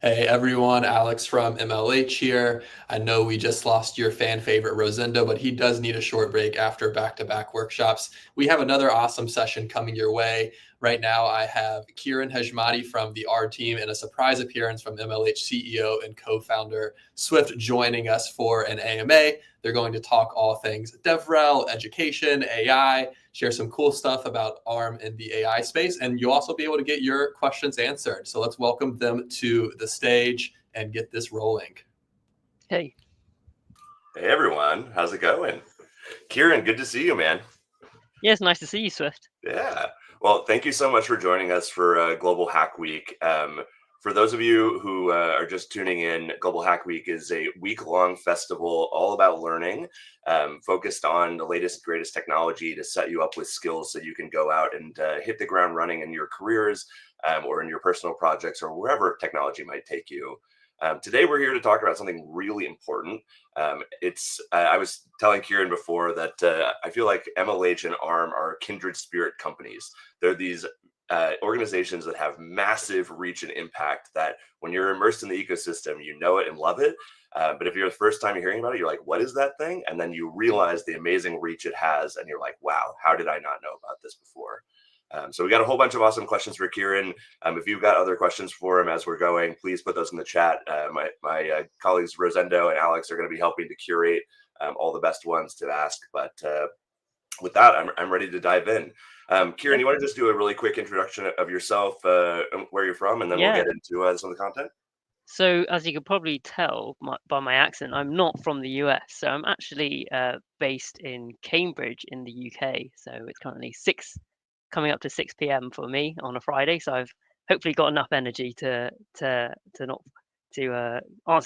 Hey everyone, Alex from MLH here. I know we just lost your fan favorite Rosendo, but he does need a short break after back-to-back workshops. We have another awesome session coming your way. Right now, I have Kieran Hejmati from the R team and a surprise appearance from MLH CEO and co-founder Swift joining us for an AMA. They're going to talk all things DevRel, education, AI, share some cool stuff about ARM in the AI space, and you'll also be able to get your questions answered. So let's welcome them to the stage and get this rolling. Hey. Hey everyone, how's it going? Kieran, good to see you, man. Yeah, it's nice to see you, Swift. Yeah. Well, thank you so much for joining us for Global Hack Week. For those of you who are just tuning in, Global Hack Week is a week-long festival all about learning, focused on the latest, greatest technology to set you up with skills so you can go out and hit the ground running in your careers or in your personal projects or wherever technology might take you. Today, we're here to talk about something really important. I was telling Kieran before that I feel like MLH and ARM are kindred spirit companies. They're these organizations that have massive reach and impact that when you're immersed in the ecosystem, you know it and love it. But if you're the first time you're hearing about it, you're like, what is that thing? And then you realize the amazing reach it has. And you're like, wow, how did I not know about this before? So we got a whole bunch of awesome questions for Kieran. If you've got other questions for him as we're going, please put those in the chat. My colleagues Rosendo and Alex are going to be helping to curate all the best ones to ask. But with that, I'm ready to dive in. Kieran, you want to just do a really quick introduction of yourself, where you're from, and then we'll get into some of the content? So as you can probably tell by my accent, I'm not from the US. So I'm actually based in Cambridge in the UK. So it's currently coming up to 6 p.m. for me on a Friday. So I've hopefully got enough energy to answer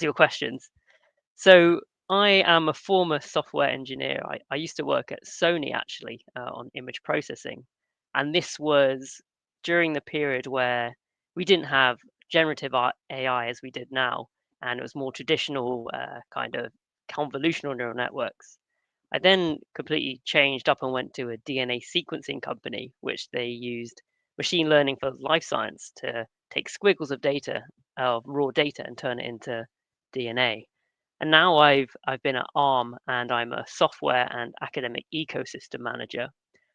your questions. So I am a former software engineer. I used to work at Sony actually on image processing. And this was during the period where we didn't have generative AI as we did now. And it was more traditional kind of convolutional neural networks. I then completely changed up and went to a DNA sequencing company, which they used machine learning for life science to take squiggles of data, of raw data, and turn it into DNA. And now I've been at ARM and I'm a software and academic ecosystem manager.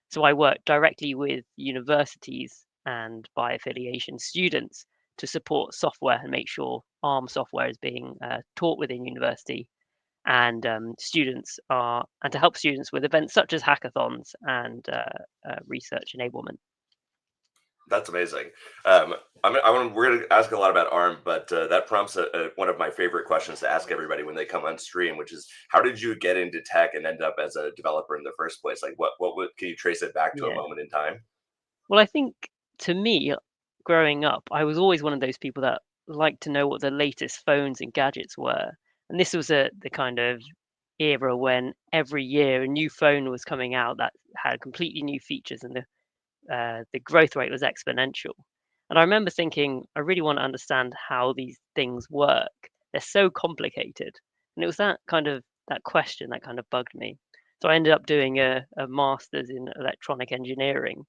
So I work directly with universities and by affiliation students to support software and make sure ARM software is being taught within university and and to help students with events such as hackathons and research enablement. That's amazing. We're going to ask a lot about ARM, but that prompts one of my favorite questions to ask everybody when they come on stream, which is, how did you get into tech and end up as a developer in the first place? Like, can you trace it back to a moment in time? Well, I think to me, growing up, I was always one of those people that liked to know what the latest phones and gadgets were. And this was the kind of era when every year a new phone was coming out that had completely new features and the growth rate was exponential. And I remember thinking, I really want to understand how these things work. They're so complicated. And it was that question that kind of bugged me. So I ended up doing a master's in electronic engineering.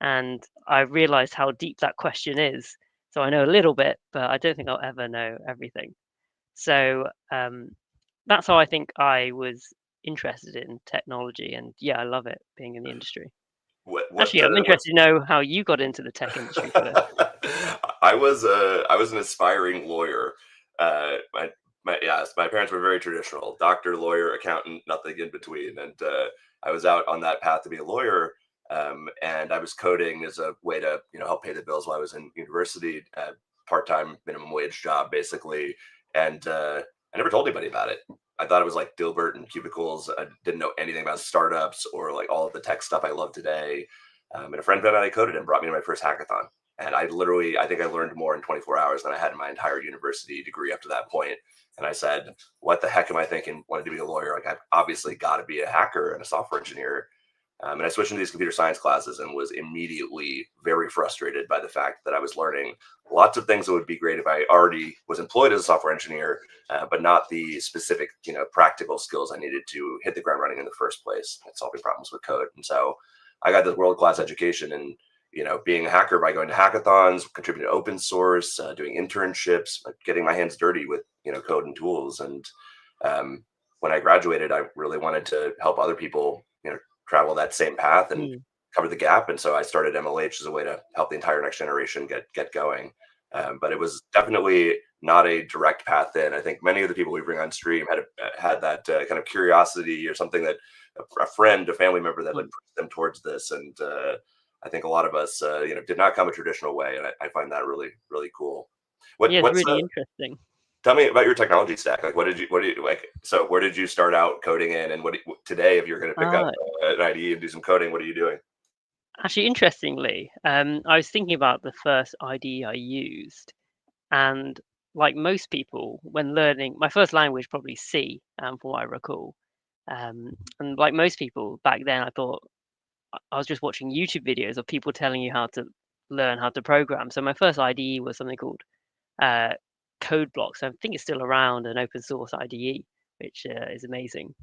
And I realized how deep that question is. So I know a little bit, but I don't think I'll ever know everything. So that's how I think I was interested in technology. And yeah, I love it being in the industry. Actually, I'm interested to know how you got into the tech industry first. I was an aspiring lawyer. My parents were very traditional: doctor, lawyer, accountant, nothing in between. And I was out on that path to be a lawyer. And I was coding as a way to help pay the bills while I was in university, part-time minimum wage job basically. And I never told anybody about it. I thought it was like Dilbert and cubicles. I didn't know anything about startups or like all of the tech stuff I love today. And a friend found out I coded and brought me to my first hackathon. And I think I learned more in 24 hours than I had in my entire university degree up to that point. And I said, what the heck am I thinking? Wanted to be a lawyer. Like, I've obviously got to be a hacker and a software engineer. And I switched into these computer science classes and was immediately very frustrated by the fact that I was learning lots of things that would be great if I already was employed as a software engineer, but not the specific, practical skills I needed to hit the ground running in the first place and solving problems with code. And so I got this world-class education in, being a hacker by going to hackathons, contributing to open source, doing internships, getting my hands dirty with code and tools. And when I graduated, I really wanted to help other people travel that same path and cover the gap. And so I started MLH as a way to help the entire next generation get going. But it was definitely not a direct path in. I think many of the people we bring on stream had that kind of curiosity or something that a friend, a family member that like pushed them towards this. And I think a lot of us, did not come a traditional way, and I find that really, really cool. Yeah, it's really interesting. Tell me about your technology stack. Like, what did you like? So, where did you start out coding in, and today, if you're going to pick up an IDE and do some coding, what are you doing? Actually, interestingly, I was thinking about the first IDE I used, and like most people, when learning, my first language probably C, from what I recall. And like most people back then, I thought I was just watching YouTube videos of people telling you how to learn how to program. So my first IDE was something called CodeBlocks. I think it's still around, an open source IDE, which is amazing.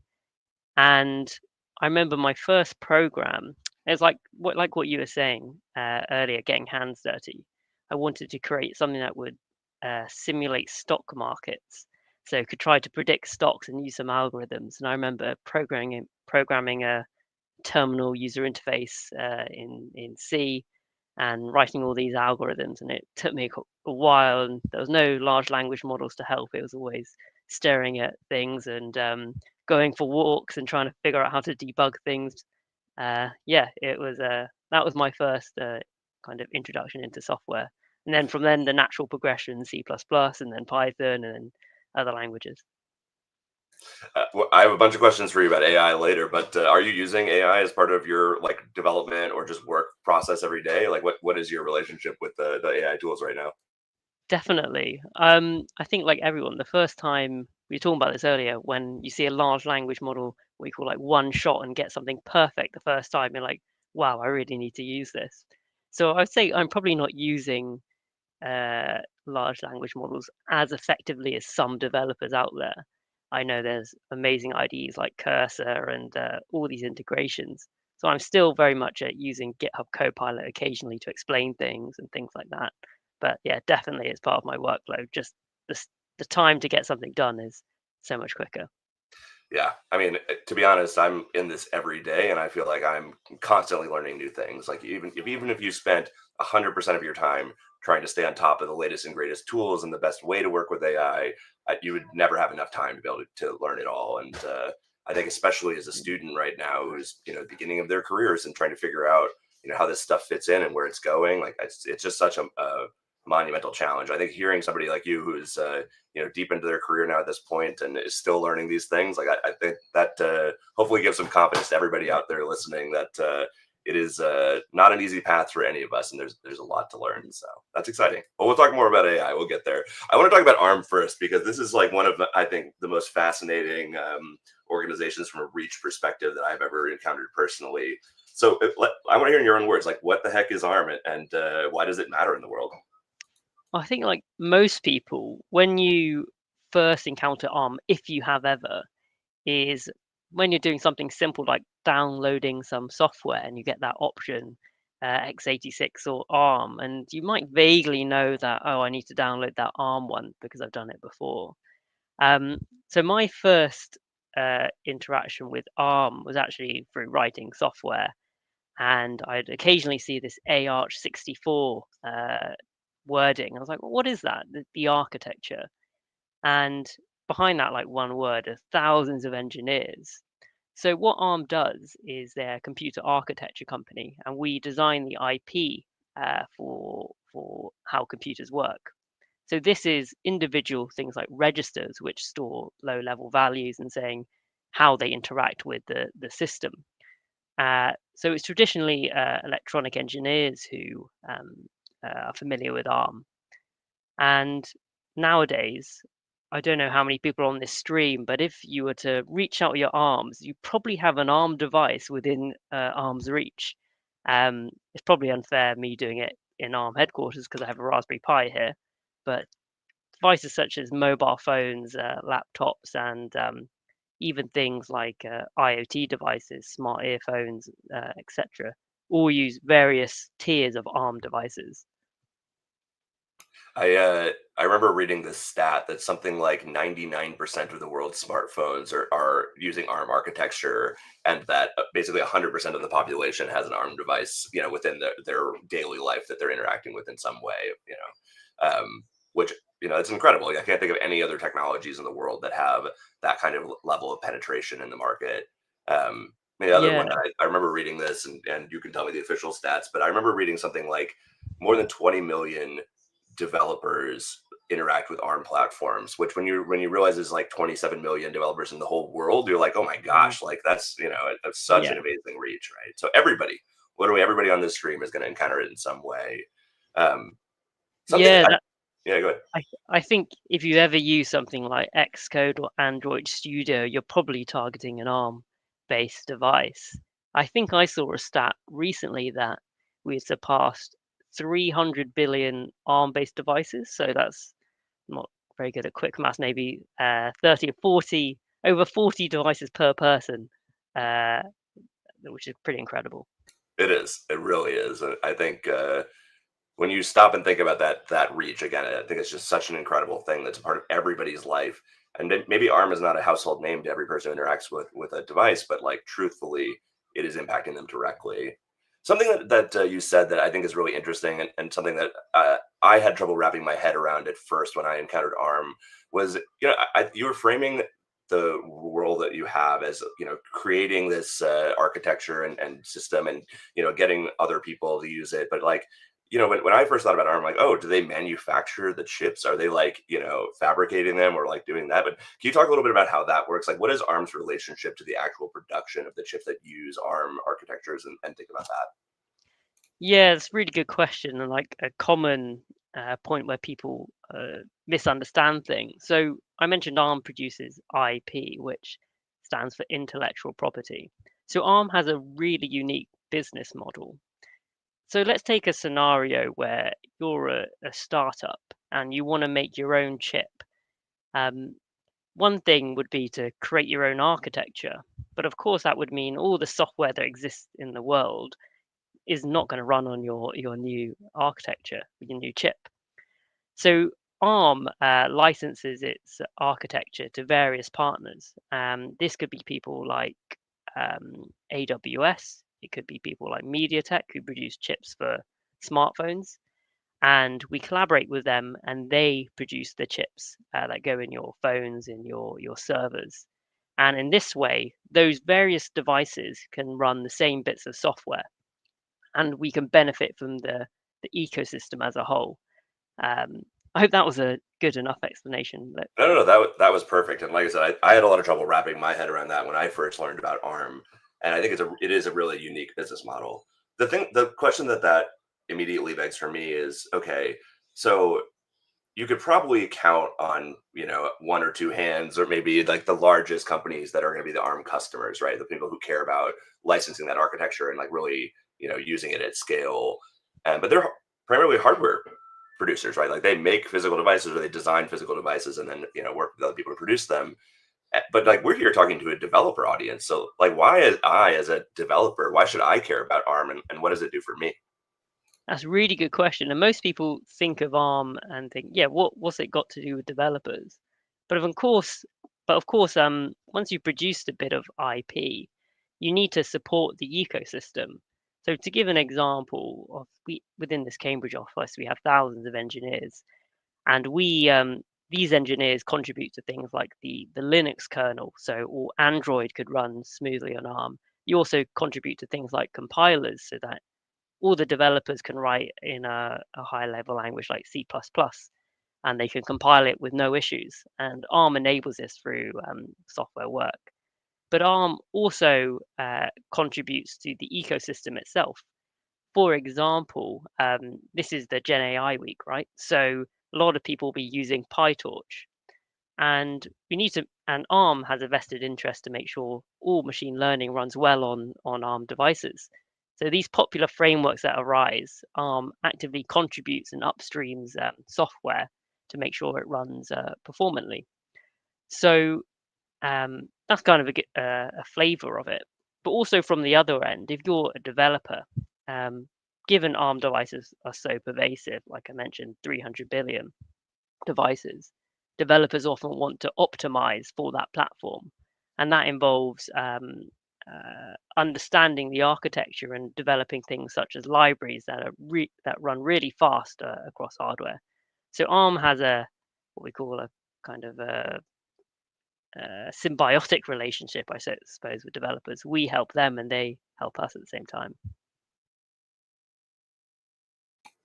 And I remember my first program. It's like what you were saying earlier, getting hands dirty. I wanted to create something that would simulate stock markets, so could try to predict stocks and use some algorithms. And I remember programming a terminal user interface in C and writing all these algorithms. And it took me a while, and there was no large language models to help. It was always staring at things and going for walks and trying to figure out how to debug things. It was that was my first kind of introduction into software. And then from then, the natural progression, C++, and then Python, and then other languages. Well, I have a bunch of questions for you about AI later, but are you using AI as part of your like development or just work process every day? Like, what is your relationship with the AI tools right now? Definitely. I think like everyone, the first time we were talking about this earlier, when you see a large language model we call like one shot and get something perfect the first time, you're like, wow, I really need to use this. So I would say I'm probably not using large language models as effectively as some developers out there. I know there's amazing IDEs like Cursor and all these integrations. So I'm still very much using GitHub Copilot occasionally to explain things and things like that. But yeah, definitely it's part of my workflow. Just the time to get something done is so much quicker. Yeah, I mean, to be honest, I'm in this every day, and I feel like I'm constantly learning new things. Like even if you spent 100% of your time trying to stay on top of the latest and greatest tools and the best way to work with AI, you would never have enough time to be able to learn it all. And I think especially as a student right now who's beginning of their careers and trying to figure out how this stuff fits in and where it's going, like it's just such a monumental challenge. I think hearing somebody like you who's deep into their career now at this point and is still learning these things, like I think that hopefully gives some confidence to everybody out there listening that it is not an easy path for any of us, and there's a lot to learn. So that's exciting. Well, we'll talk more about AI. We'll get there. I want to talk about ARM first, because this is like one of I think the most fascinating organizations from a reach perspective that I've ever encountered personally. So I want to hear in your own words, like, what the heck is ARM, and why does it matter in the world? I think like most people, when you first encounter ARM, if you have ever, is when you're doing something simple like downloading some software and you get that option, x86 or ARM, and you might vaguely know that, oh, I need to download that ARM one because I've done it before. So my first interaction with ARM was actually through writing software, and I'd occasionally see this AArch64 wording. I was like, well, what is that? The architecture. And behind that, like one word, are thousands of engineers. So what ARM does is they're a computer architecture company, and we design the IP for how computers work. So this is individual things like registers, which store low-level values and saying how they interact with the system. So it's traditionally electronic engineers who are familiar with ARM. And nowadays, I don't know how many people are on this stream, but if you were to reach out your arms, you probably have an ARM device within arm's reach. It's probably unfair me doing it in ARM headquarters because I have a Raspberry Pi here, but devices such as mobile phones, laptops, and even things like IoT devices, smart earphones, etc., all use various tiers of ARM devices. I remember reading this stat that something like 99% of the world's smartphones are using ARM architecture, and that basically 100% of the population has an ARM device, within their daily life that they're interacting with in some way, which it's incredible. I can't think of any other technologies in the world that have that kind of level of penetration in the market. The other Yeah, one that I remember reading this, and you can tell me the official stats, but I remember reading something like more than 20 million developers interact with ARM platforms, which when you realize there's like 27 million developers in the whole world, you're like, oh my gosh, like that's that's such yeah, an amazing reach, right? So literally everybody on this stream is going to encounter it in some way. Um, something, yeah. yeah, go ahead. I think if you ever use something like Xcode or Android Studio, you're probably targeting an ARM-based device. I think I saw a stat recently that we had surpassed 300 billion ARM-based devices. So that's not very good at quick maths, maybe 30 or 40, over 40 devices per person, uh, which is pretty incredible. It is. It really is. I think when you stop and think about that reach again, I think it's just such an incredible thing that's a part of everybody's life. And maybe ARM is not a household name to every person who interacts with a device, but like truthfully, it is impacting them directly. Something that you said that I think is really interesting, and something that I had trouble wrapping my head around at first when I encountered ARM was, you were framing the role that you have as creating this architecture and system, and getting other people to use it, but like when I first thought about ARM, like, oh, do they manufacture the chips? Are they like, fabricating them or like doing that? But can you talk a little bit about how that works? Like, what is ARM's relationship to the actual production of the chips that use ARM architectures, and think about that? Yeah, it's a really good question, and like a common point where people misunderstand things. So I mentioned ARM produces IP, which stands for intellectual property. So ARM has a really unique business model. So let's take a scenario where you're a startup and you want to make your own chip. Um, one thing would be to create your own architecture, but of course that would mean all the software that exists in the world is not going to run on your new architecture, your new chip. So ARM licenses its architecture to various partners. This could be people like AWS. It could be people like MediaTek who produce chips for smartphones. And we collaborate with them, and they produce the chips that go in your phones, in your servers. And in this way, those various devices can run the same bits of software, and we can benefit from the ecosystem as a whole. I hope that was a good enough explanation. No, that was perfect. And like I said, I had a lot of trouble wrapping my head around that when I first learned about ARM, and I think it is a really unique business model. The question that immediately begs for me is, okay, so you could probably count on one or two hands, or maybe like the largest companies that are going to be the ARM customers, right? The people who care about licensing that architecture and like really using it at scale. But they're primarily hardware producers, right? Like they make physical devices, or they design physical devices and then work with other people to produce them. But like we're here talking to a developer audience, so like as a developer, why should I care about ARM, and what does it do for me? That's a really good question. And most people think of ARM and think, yeah, what's it got to do with developers? But of course, once you've produced a bit of IP, you need to support the ecosystem. So to give an example of within this Cambridge office, we have thousands of engineers, and these engineers contribute to things like the Linux kernel. So or Android could run smoothly on ARM. You also contribute to things like compilers, so that all the developers can write in a high level language like C++, and they can compile it with no issues. And ARM enables this through software work. But ARM also contributes to the ecosystem itself. For example, this is the Gen AI week, right? So a lot of people will be using PyTorch. And and ARM has a vested interest to make sure all machine learning runs well on ARM devices. So these popular frameworks that arise, ARM actively contributes and upstreams software to make sure it runs performantly. So that's kind of a flavor of it. But also from the other end, if you're a developer given ARM devices are so pervasive, like I mentioned, 300 billion devices, developers often want to optimize for that platform. And that involves understanding the architecture and developing things such as libraries that run really fast across hardware. So ARM has what we call a kind of a symbiotic relationship, I suppose, with developers. We help them and they help us at the same time.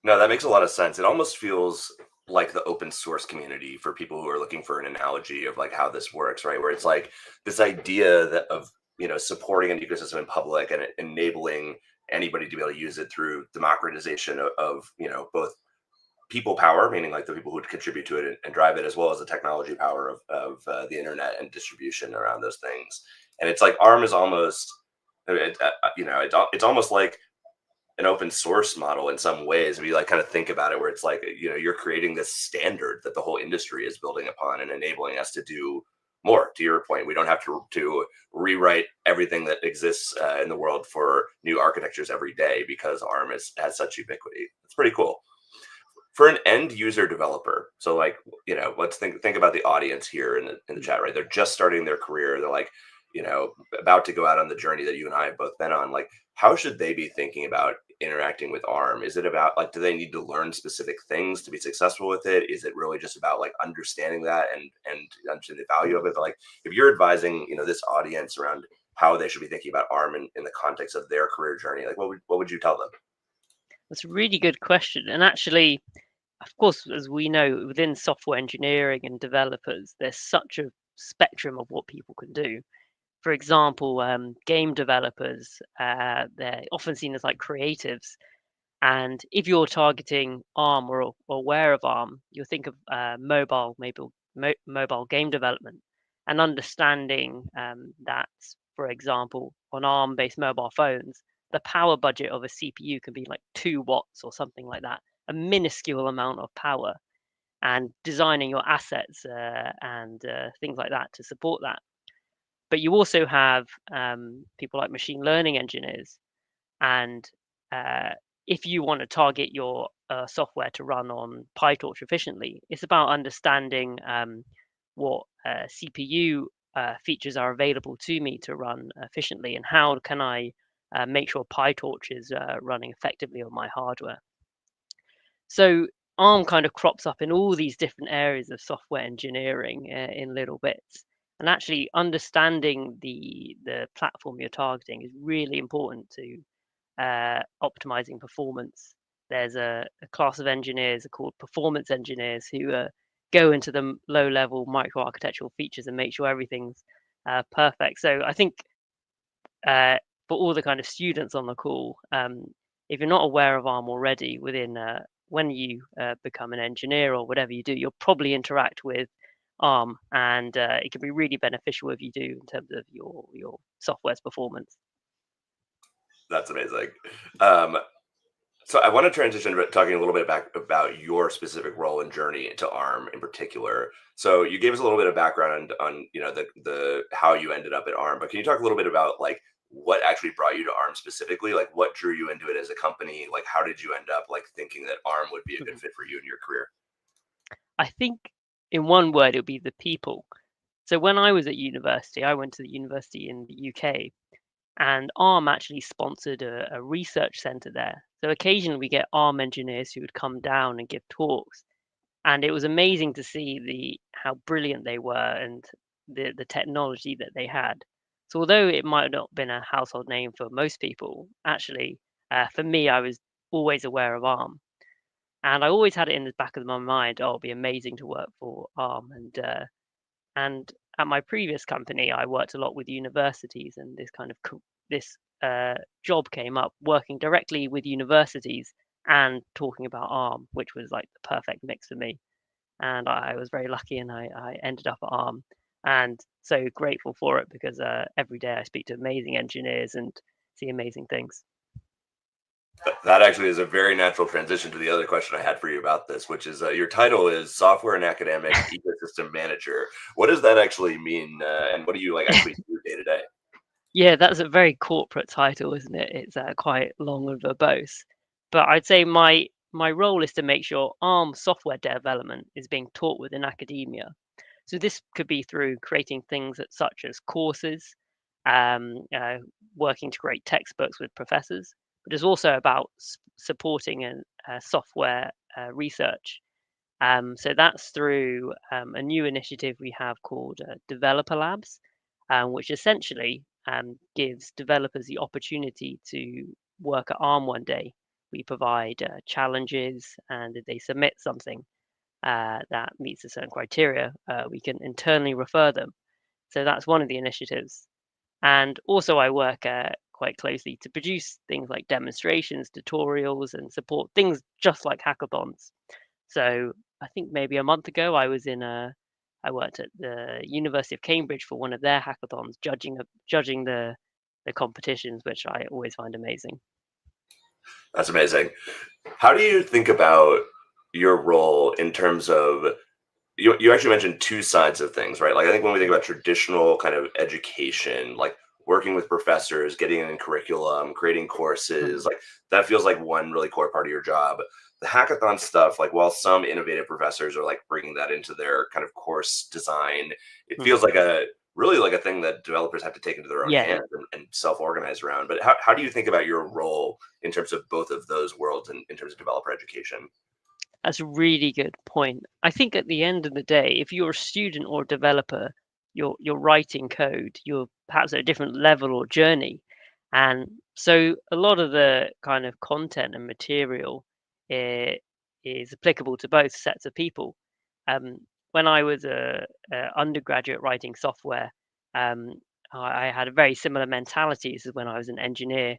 No, that makes a lot of sense. It almost feels like the open source community for people who are looking for an analogy of like how this works, right? Where it's like this idea that of, supporting an ecosystem in public and enabling anybody to be able to use it through democratization of both people power, meaning like the people who would contribute to it and drive it, as well as the technology power of the internet and distribution around those things. And it's like ARM is almost, it's almost like an open source model in some ways. If you like kind of think about it, where it's like, you're creating this standard that the whole industry is building upon and enabling us to do more. To your point, we don't have to rewrite everything that exists in the world for new architectures every day because ARM has such ubiquity. It's pretty cool. For an end user developer, so like, let's think about the audience here in the chat, right? They're just starting their career. They're like, about to go out on the journey that you and I have both been on. Like, how should they be thinking about interacting with ARM? Is it about like, do they need to learn specific things to be successful with it? Is it really just about like understanding that and understanding the value of it? But like, if you're advising, this audience around how they should be thinking about ARM in the context of their career journey, like what would you tell them? That's a really good question. And actually, of course, as we know, within software engineering and developers, there's such a spectrum of what people can do. For example, game developers, they're often seen as like creatives. And if you're targeting ARM or aware of ARM, you'll think of mobile game development and understanding that, for example, on ARM-based mobile phones, the power budget of a CPU can be like 2 watts or something like that, a minuscule amount of power, and designing your assets and things like that to support that. But you also have people like machine learning engineers. And if you want to target your software to run on PyTorch efficiently, it's about understanding what CPU features are available to me to run efficiently, and how can I make sure PyTorch is running effectively on my hardware. So ARM kind of crops up in all these different areas of software engineering in little bits. And actually understanding the platform you're targeting is really important to optimizing performance. There's a class of engineers called performance engineers who go into the low-level microarchitectural features and make sure everything's perfect. So I think for all the kind of students on the call, if you're not aware of ARM already, when you become an engineer or whatever you do, you'll probably interact with ARM, and it can be really beneficial if you do in terms of your software's performance. That's amazing. So I want to transition to talking a little bit about your specific role and journey into ARM in particular. So you gave us a little bit of background on the how you ended up at ARM, but can you talk a little bit about like what actually brought you to ARM specifically? Like what drew you into it as a company? Like how did you end up like thinking that ARM would be a good fit for you in your career? I think in one word, it would be the people. So when I was at university, I went to the university in the UK, and ARM actually sponsored a research center there. So occasionally we get ARM engineers who would come down and give talks, and it was amazing to see how brilliant they were and the technology that they had. So although it might not have been a household name for most people, actually for me, I was always aware of ARM. And I always had it in the back of my mind, oh, it'd be amazing to work for ARM. And at my previous company, I worked a lot with universities, and this job came up working directly with universities and talking about ARM, which was like the perfect mix for me. And I was very lucky, and I ended up at ARM, and so grateful for it, because every day I speak to amazing engineers and see amazing things. That actually is a very natural transition to the other question I had for you about this, which is your title is Software and Academic Ecosystem Manager. What does that actually mean, and what do you like actually do day to day? Yeah, that's a very corporate title, isn't it? It's quite long and verbose. But I'd say my role is to make sure ARM software development is being taught within academia. So this could be through creating things such as courses, um, uh, working to create textbooks with professors, but it's also about supporting software research. So that's through a new initiative we have called Developer Labs, which essentially gives developers the opportunity to work at ARM one day. We provide challenges, and if they submit something that meets a certain criteria, we can internally refer them. So that's one of the initiatives. And also, I work quite closely to produce things like demonstrations, tutorials, and support things just like hackathons. So I think maybe a month ago, I worked at the University of Cambridge for one of their hackathons, judging the competitions, which I always find amazing. That's amazing. How do you think about your role in terms of you actually mentioned two sides of things, right? Like I think when we think about traditional kind of education, like working with professors, getting in curriculum, creating courses, like that feels like one really core part of your job. The hackathon stuff, like while some innovative professors are like bringing that into their kind of course design, it feels like a really like a thing that developers have to take into their own Yeah, hands and self-organize around. But how do you think about your role in terms of both of those worlds in terms of developer education? that's a really good point. I think at the end of the day, if you're a student or a developer, you're writing code, you're perhaps at a different level or journey. And so a lot of the kind of content and material is applicable to both sets of people. Um, when I was a undergraduate writing software, um, I had a very similar mentality as when I was an engineer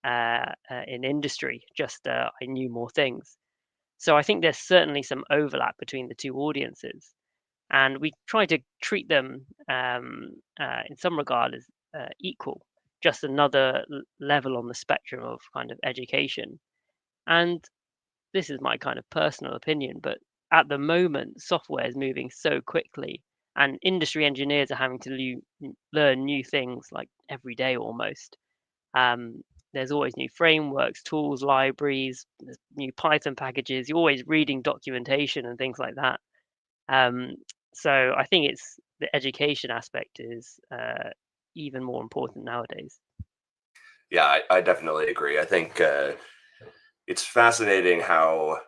in industry. Just I knew more things. So I think there's certainly some overlap between the two audiences, and we try to treat them in some regard as equal, just another level on the spectrum of kind of education. And this is my kind of personal opinion, but at the moment, software is moving so quickly, and industry engineers are having to learn new things like every day almost. Um, there's always new frameworks, tools, libraries, there's new Python packages. You're always reading documentation and things like that. Um, so I think it's the education aspect is even more important nowadays. Yeah, I definitely agree. I think it's fascinating how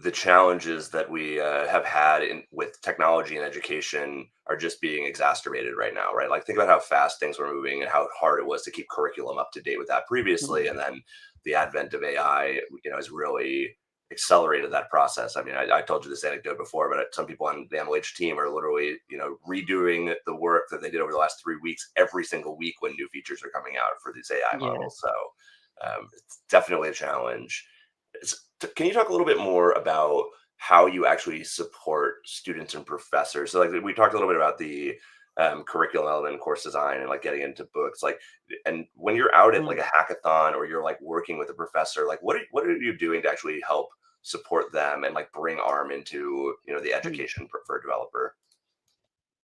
the challenges that we have had with technology and education are just being exacerbated right now, right? Like think about how fast things were moving and how hard it was to keep curriculum up to date with that previously, and then the advent of AI, has really accelerated that process. I mean, I told you this anecdote before, but some people on the MLH team are literally, redoing the work that they did over the last 3 weeks every single week when new features are coming out for these AI Yeah. models. So it's definitely a challenge. Can you talk a little bit more about how you actually support students and professors? So, like we talked a little bit about the curriculum element, and course design, and like getting into books. Like, and when you're out at like a hackathon or you're like working with a professor, like what are you doing to actually help support them and like bring ARM into the education for a developer?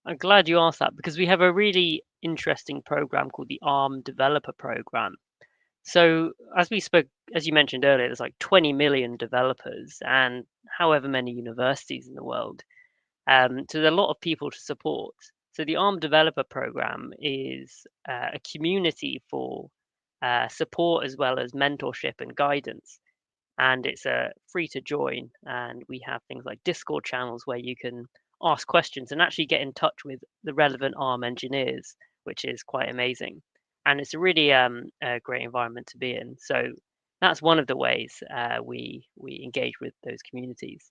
I'm glad you asked that because we have a really interesting program called the ARM Developer Program. So as you mentioned earlier, there's like 20 million developers and however many universities in the world. So there are a lot of people to support. So the ARM Developer Program is a community for support as well as mentorship and guidance. And it's free to join. And we have things like Discord channels where you can ask questions and actually get in touch with the relevant ARM engineers, which is quite amazing. And it's a really a great environment to be in. So that's one of the ways we engage with those communities.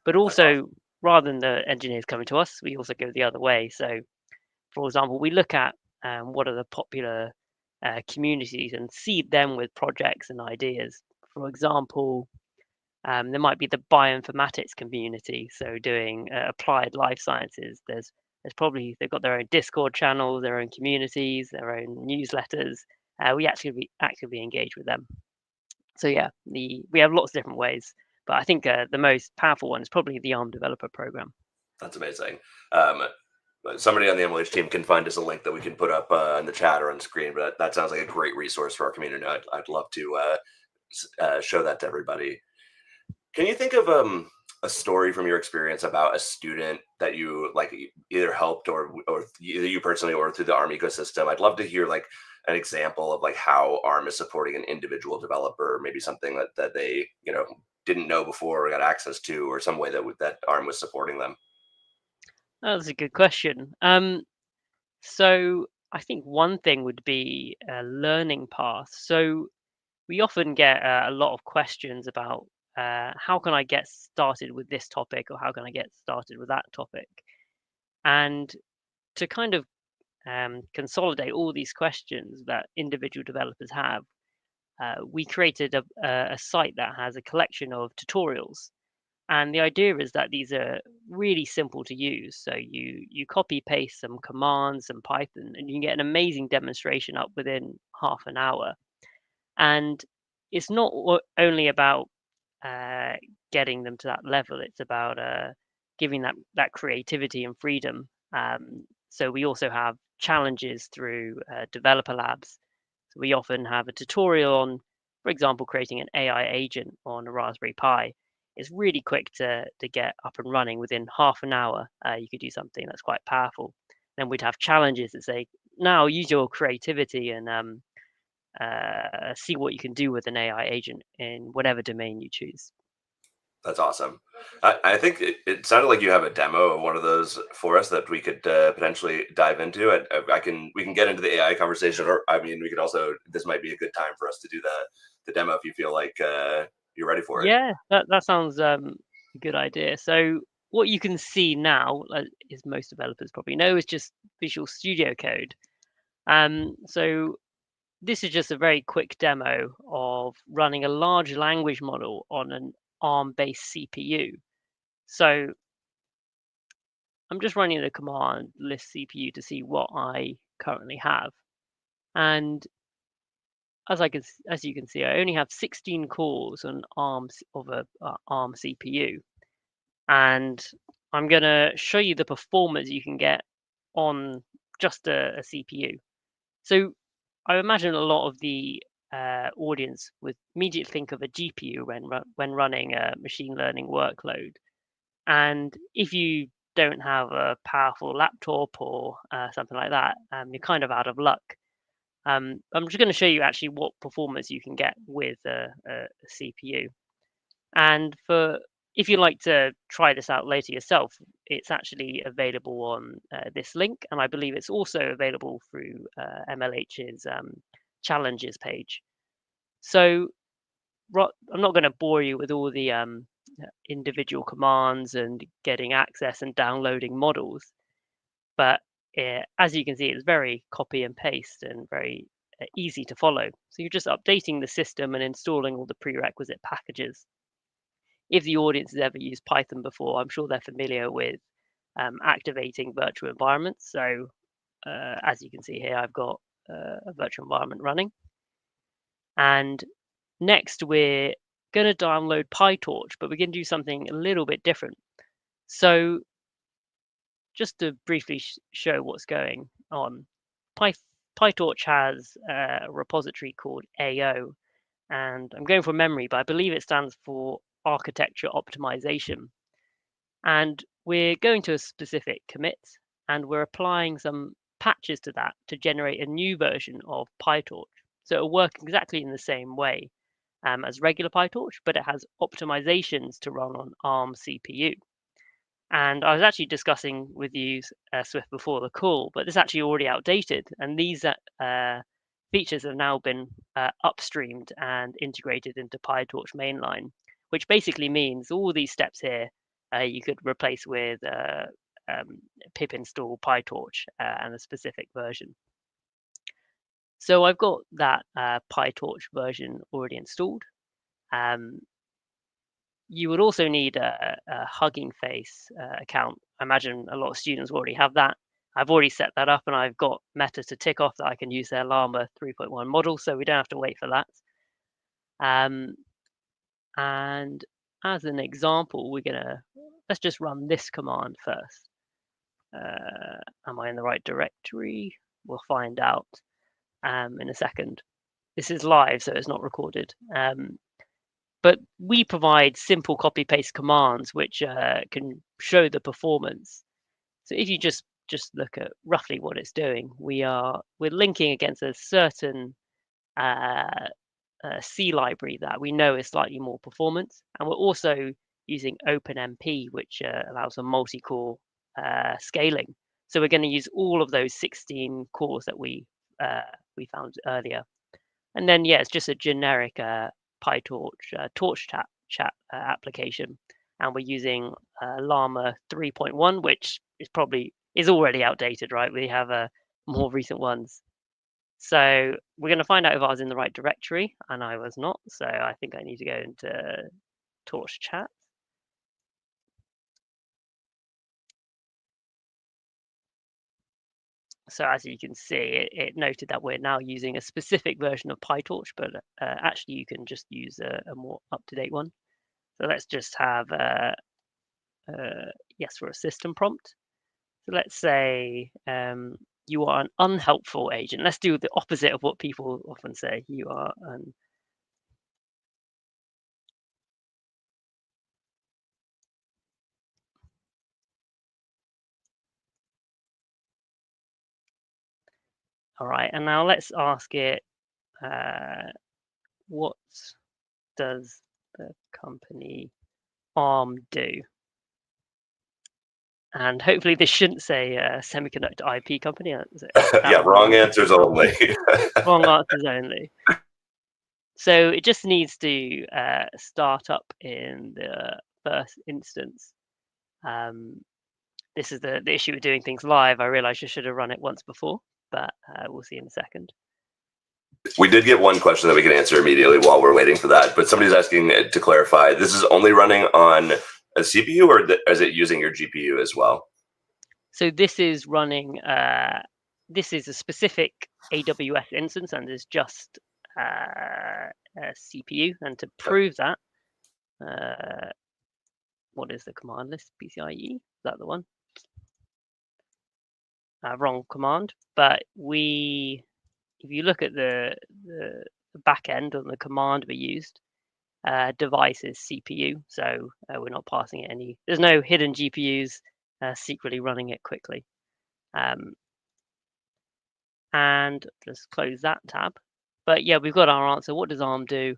But That's awesome. also, rather than the engineers coming to us, we also go the other way. So, for example, we look at what are the popular communities and seed them with projects and ideas. For example, there might be the bioinformatics community, so doing applied life sciences. There's probably they've got their own Discord channels, their own communities, their own newsletters. We actually actively engage with them. So yeah, we have lots of different ways, but I think the most powerful one is probably the ARM Developer Program. That's amazing. somebody on the MLH team can find us a link that we can put up in the chat or on the screen. But that sounds like a great resource for our community. I'd love to show that to everybody. Can you think of a story from your experience about a student that you like either helped or either you personally or through the ARM ecosystem? I'd love to hear like an example of like how ARM is supporting an individual developer, maybe something that they didn't know before or got access to, or some way that ARM was supporting them. That's a good question. So I think one thing would be a learning path. So we often get a lot of questions about how can I get started with this topic, or how can I get started with that topic? And to kind of consolidate all these questions that individual developers have, we created a site that has a collection of tutorials. And the idea is that these are really simple to use. So you copy paste some commands and Python, and you can get an amazing demonstration up within half an hour. And it's not only about getting them to that level; it's about giving that creativity and freedom. So we also have challenges through developer labs. So we often have a tutorial on, for example, creating an AI agent on a Raspberry Pi. It's really quick to get up and running within half an hour. You could do something that's quite powerful. Then we'd have challenges that say, now use your creativity and see what you can do with an AI agent in whatever domain you choose. That's awesome. I think it sounded like you have a demo of one of those for us that we could potentially dive into. We can get into the AI conversation, or I mean, we could also. This might be a good time for us to do the demo if you feel like you're ready for it. Yeah, that sounds a good idea. So what you can see now, as most developers probably know, is just Visual Studio Code. So this is just a very quick demo of running a large language model on an ARM-based CPU. So I'm just running the command list CPU to see what I currently have. And as you can see, I only have 16 cores on ARM of a ARM CPU. And I'm going to show you the performance you can get on just a CPU. So I imagine a lot of the audience would immediately think of a GPU when running a machine learning workload. And if you don't have a powerful laptop or something like that, you're kind of out of luck. I'm just going to show you actually what performance you can get with a CPU. And if you'd like to try this out later yourself, it's actually available on this link, and I believe it's also available through MLH's challenges page. So I'm not going to bore you with all the individual commands and getting access and downloading models, but as you can see, it's very copy and paste and very easy to follow. So you're just updating the system and installing all the prerequisite packages. If the audience has ever used Python before, I'm sure they're familiar with activating virtual environments. So as you can see here, I've got a virtual environment running. And next, we're going to download PyTorch, but we're going to do something a little bit different. So just to briefly show what's going on, PyTorch has a repository called AO, and I'm going from memory, but I believe it stands for architecture optimization. And we're going to a specific commit, and we're applying some patches to that to generate a new version of PyTorch. So it'll work exactly in the same way as regular PyTorch, but it has optimizations to run on ARM CPU. And I was actually discussing with you, Swift, before the call, but this is actually already outdated. And these features have now been upstreamed and integrated into PyTorch mainline, which basically means all these steps here you could replace with pip install PyTorch and a specific version. So I've got that PyTorch version already installed. You would also need a Hugging Face account. I imagine a lot of students already have that. I've already set that up, and I've got Meta to tick off that I can use their Llama 3.1 model, so we don't have to wait for that. And as an example, let's just run this command first. Am I in the right directory? We'll find out in a second. This is live, so it's not recorded. But we provide simple copy-paste commands which can show the performance. So if you just look at roughly what it's doing, we're linking against a certain C library that we know is slightly more performance, and we're also using OpenMP, which allows for multi-core scaling. So we're going to use all of those 16 cores that we found earlier, and then yeah, it's just a generic PyTorch torch chat application, and we're using Llama 3.1, which is already outdated, right? We have more recent ones. So we're going to find out if I was in the right directory, and I was not. So I think I need to go into Torch chat. So as you can see, it noted that we're now using a specific version of PyTorch, but actually you can just use a more up-to-date one. So let's just have yes for a system prompt. So let's say you are an unhelpful agent. Let's do the opposite of what people often say. You are an all right, and now let's ask it what does the company ARM do? And hopefully this shouldn't say semiconductor IP company. Yeah, wrong answers only. Wrong answers only. So it just needs to start up in the first instance. This is the issue with doing things live. I realized I should have run it once before, but we'll see in a second. We did get one question that we can answer immediately while we're waiting for that, but somebody's asking to clarify, this is only running on a CPU, or is it using your GPU as well? So this is running, this is a specific AWS instance, and there's just a CPU. And to prove that, what is the command list? PCIe, is that the one? Wrong command, but if you look at the back end on the command we used, device is CPU, so we're not passing it any. There's no hidden GPUs secretly running it quickly. And just close that tab. But yeah, we've got our answer. What does ARM do?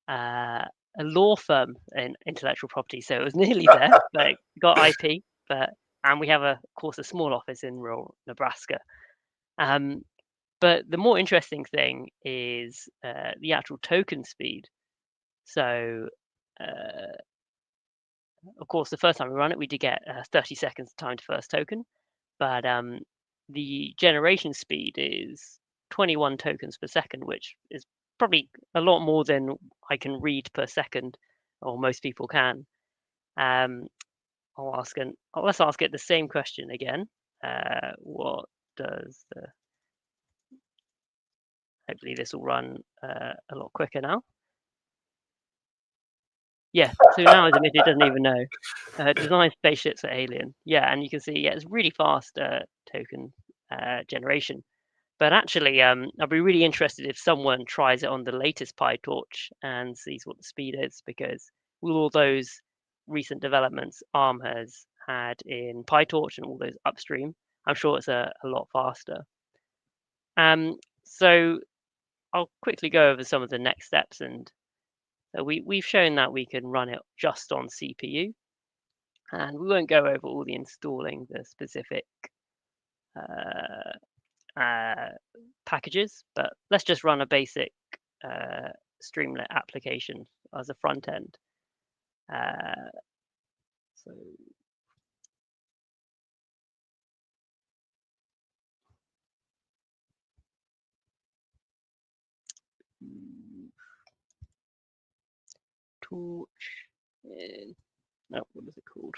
A law firm in intellectual property, so it was nearly there, but got IP. And we have of course, a small office in rural Nebraska. But the more interesting thing is the actual token speed. So, of course, the first time we run it, we did get 30 seconds time to first token, but the generation speed is 21 tokens per second, which is probably a lot more than I can read per second, or most people can. Let's ask it the same question again. What does the... Hopefully this will run a lot quicker now. Yeah, so now it's admitted it doesn't even know. Design spaceships for alien. Yeah, and you can see, yeah, it's really fast token generation. But actually, I'd be really interested if someone tries it on the latest PyTorch and sees what the speed is, because with all those recent developments ARM has had in PyTorch and all those upstream, I'm sure it's a lot faster. So I'll quickly go over some of the next steps, and so we've shown that we can run it just on CPU, and we won't go over all the installing the specific packages, but let's just run a basic Streamlit application as a front end. So Torch, no, what is it called?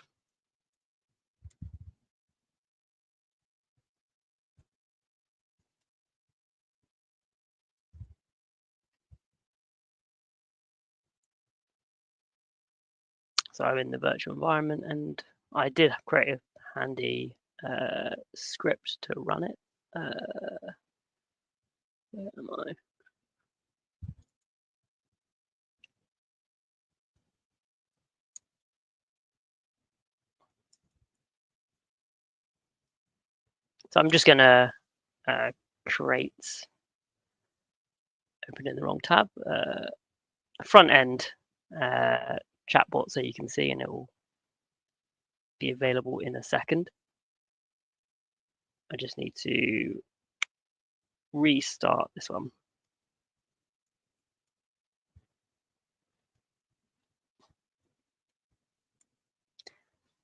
So I'm in the virtual environment, and I did create a handy script to run it. Where am I? So I'm just going to create, open in the wrong tab, front end chatbot so you can see, and it will be available in a second. I just need to restart this one.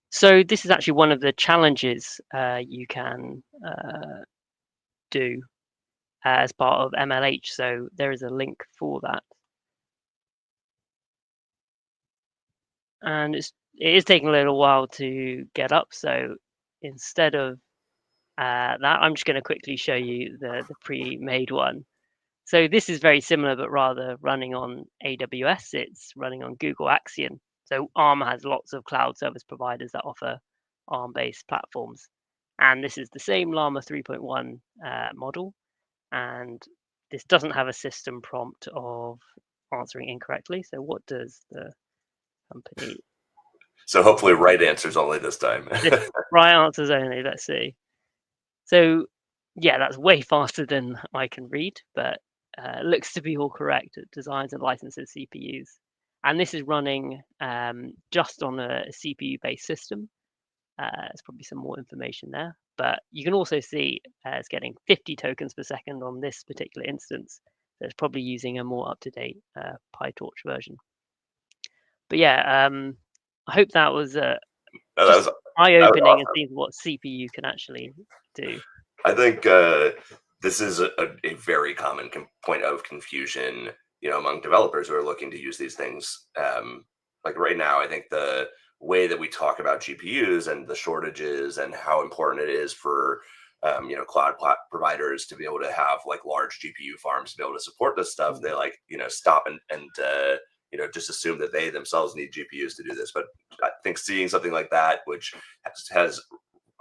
So this is actually one of the challenges you can do as part of MLH. So there is a link for that. And it is taking a little while to get up. So instead of that, I'm just going to quickly show you the pre-made one. So this is very similar, but rather running on AWS, it's running on Google Axion. So ARM has lots of cloud service providers that offer ARM-based platforms. And this is the same Llama 3.1 model. And this doesn't have a system prompt of answering incorrectly. So what does the company... So hopefully right answers only this time. Right answers only, let's see. So yeah, that's way faster than I can read, but looks to be all correct. It designs and licenses CPUs. And this is running just on a CPU-based system. There's probably some more information there. But you can also see it's getting 50 tokens per second on this particular instance. So it's probably using a more up-to-date PyTorch version. But yeah, I hope that was just eye-opening and seeing what CPU can actually do. I think this is a very common point of confusion, among developers who are looking to use these things. Like right now, I think the way that we talk about GPUs and the shortages and how important it is for cloud providers to be able to have like large GPU farms to be able to support this stuff, they stop and just assume that they themselves need GPUs to do this. But I think seeing something like that, which has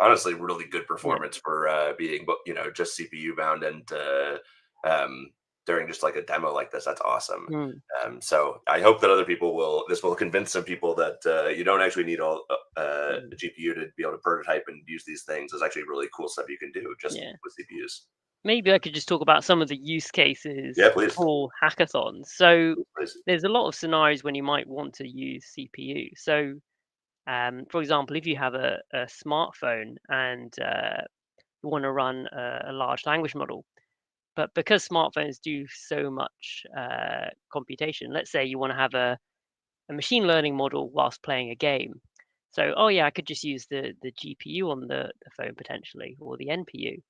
honestly really good performance for being just CPU bound and during just like a demo like this, that's awesome. So I hope that other people this will convince some people that you don't actually need a GPU to be able to prototype and use these things. There's actually really cool stuff you can do just with CPUs. Maybe I could just talk about some of the use cases for hackathons. So there's a lot of scenarios when you might want to use CPU. So for example, if you have a smartphone and you want to run a large language model, but because smartphones do so much computation, let's say you want to have a machine learning model whilst playing a game. So, oh yeah, I could just use the GPU on the phone potentially, or the NPU.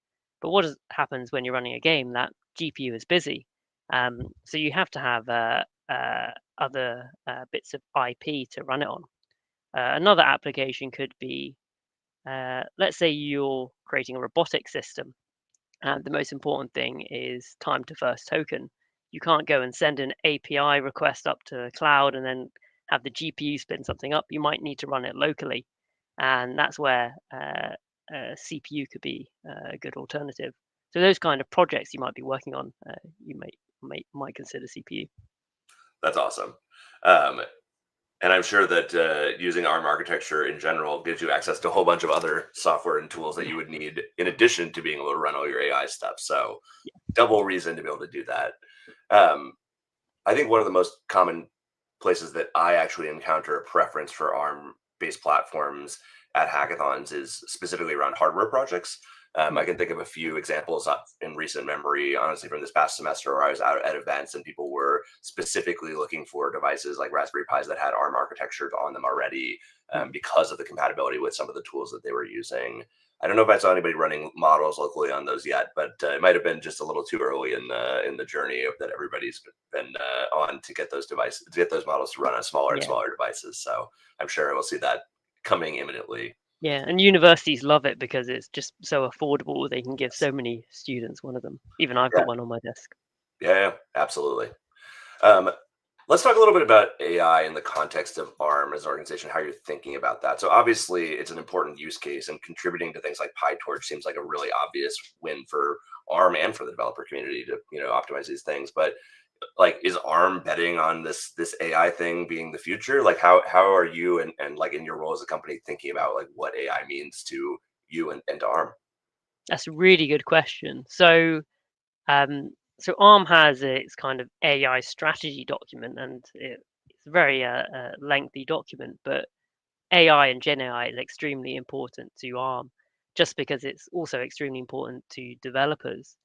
But what happens when you're running a game? That GPU is busy. So you have to have other bits of IP to run it on. Another application could be, let's say you're creating a robotic system, and the most important thing is time to first token. You can't go and send an API request up to the cloud and then have the GPU spin something up. You might need to run it locally, and that's where CPU could be a good alternative. So those kind of projects you might be working on, you might consider CPU. That's awesome. And I'm sure that using ARM architecture in general gives you access to a whole bunch of other software and tools that you would need in addition to being able to run all your AI stuff. So double reason to be able to do that. I think one of the most common places that I actually encounter a preference for ARM-based platforms at hackathons is specifically around hardware projects. I can think of a few examples in recent memory, honestly, from this past semester where I was out at events and people were specifically looking for devices like Raspberry Pis that had ARM architecture on them already because of the compatibility with some of the tools that they were using. I don't know if I saw anybody running models locally on those yet, but it might have been just a little too early in the journey that everybody's been on to get those devices, to get those models to run on smaller and smaller devices. So I'm sure we'll see that coming imminently. Yeah, and universities love it because it's just so affordable. They can give so many students one of them. Even I've got one on my desk. Yeah, absolutely. Let's talk a little bit about AI in the context of ARM as an organization, how you're thinking about that. So obviously it's an important use case, and contributing to things like PyTorch seems like a really obvious win for ARM and for the developer community to, optimize these things. But like, is ARM betting on this AI thing being the future? Like how are you and like in your role as a company thinking about like what AI means to you and to ARM? That's a really good question. Um, so ARM has its kind of AI strategy document, and it's a very lengthy document, but AI and Gen AI is extremely important to ARM, just because it's also extremely important to developers.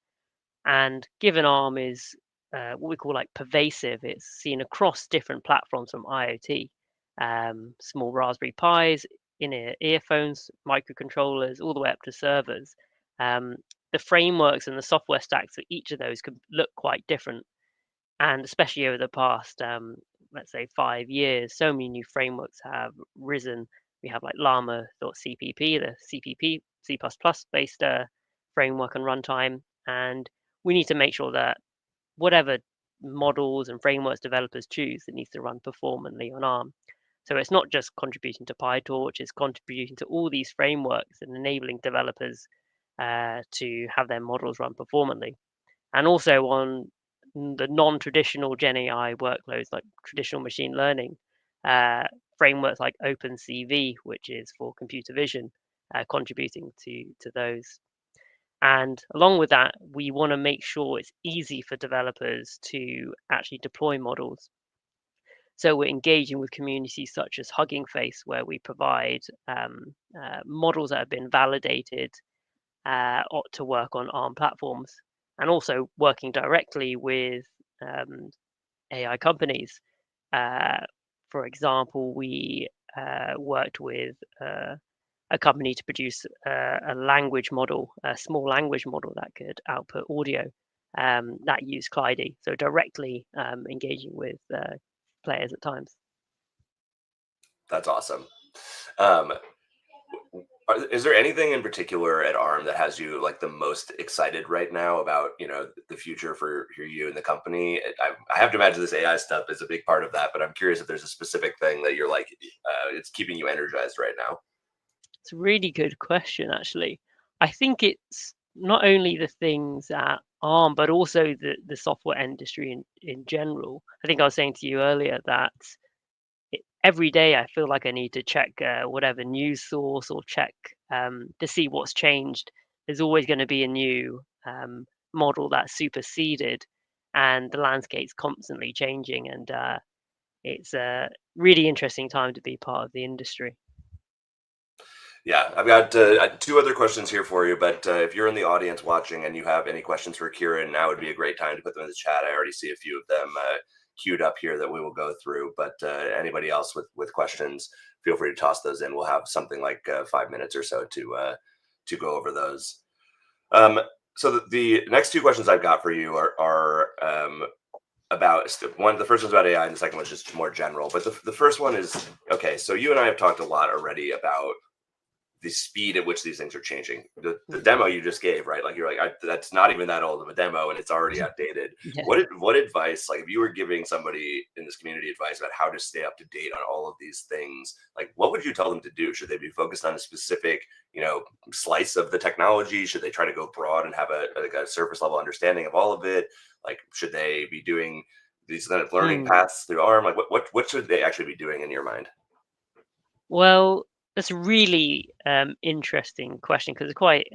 And given ARM is what we call like pervasive, it's seen across different platforms from IoT, small Raspberry Pis, in-ear earphones, microcontrollers, all the way up to servers. Um, the frameworks and the software stacks for each of those could look quite different. And especially over the past, let's say, 5 years, so many new frameworks have risen. We have like Llama.cpp, the CPP, C++ based framework and runtime. And we need to make sure that whatever models and frameworks developers choose, it needs to run performantly on ARM. So it's not just contributing to PyTorch, it's contributing to all these frameworks and enabling developers to have their models run performantly. And also on the non-traditional Gen AI workloads, like traditional machine learning, uh, frameworks like OpenCV, which is for computer vision, contributing to those. And along with that, we want to make sure it's easy for developers to actually deploy models. So we're engaging with communities such as Hugging Face, where we provide models that have been validated to work on ARM platforms, and also working directly with AI companies. For example, we worked with a company to produce a language model, a small language model that could output audio that used Clyde. So directly engaging with players at times. That's awesome. Um, is there anything in particular at ARM that has you like the most excited right now about the future for you and the company? I have to imagine this AI stuff is a big part of that, but I'm curious if there's a specific thing that you're like it's keeping you energized right now. It's a really good question, actually. I think it's not only the things at ARM, but also the software industry in general. I think I was saying to you earlier that every day I feel like I need to check whatever news source or check to see what's changed. There's always going to be a new model that's superseded, and the landscape's constantly changing. And it's a really interesting time to be part of the industry. Yeah, I've got two other questions here for you, but if you're in the audience watching and you have any questions for Kieran, now would be a great time to put them in the chat. I already see a few of them queued up here that we will go through, but anybody else with questions, feel free to toss those in. We'll have something like 5 minutes or so to go over those. So the next two questions I've got for you are about one. The first one's about AI, and the second one's just more general. But the first one is, okay, so you and I have talked a lot already about the speed at which these things are changing. The demo you just gave, right? Like you're like, that's not even that old of a demo, and it's already outdated. Yeah. What advice, like if you were giving somebody in this community advice about how to stay up to date on all of these things, like what would you tell them to do? Should they be focused on a specific, slice of the technology? Should they try to go broad and have a surface level understanding of all of it? Like, should they be doing these kind of learning paths through ARM? Like, what should they actually be doing in your mind? Well, that's a really interesting question, because it's quite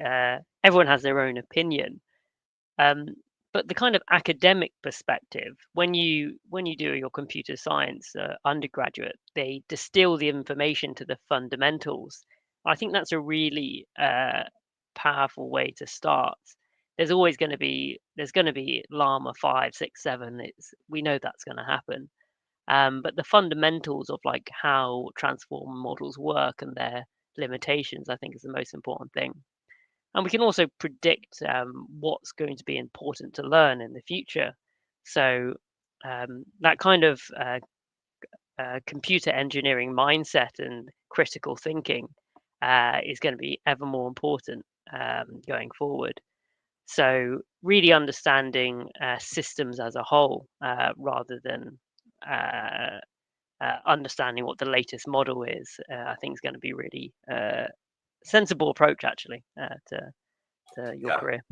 everyone has their own opinion. But the kind of academic perspective, when you do your computer science undergraduate, they distill the information to the fundamentals. I think that's a really powerful way to start. There's going to be Llama 5, 6, 7. We know that's going to happen. But the fundamentals of like how transform models work and their limitations, I think, is the most important thing. And we can also predict what's going to be important to learn in the future. So that kind of computer engineering mindset and critical thinking is going to be ever more important going forward. So really understanding systems as a whole rather than understanding what the latest model is, I think is going to be really sensible approach actually to your Yeah. career.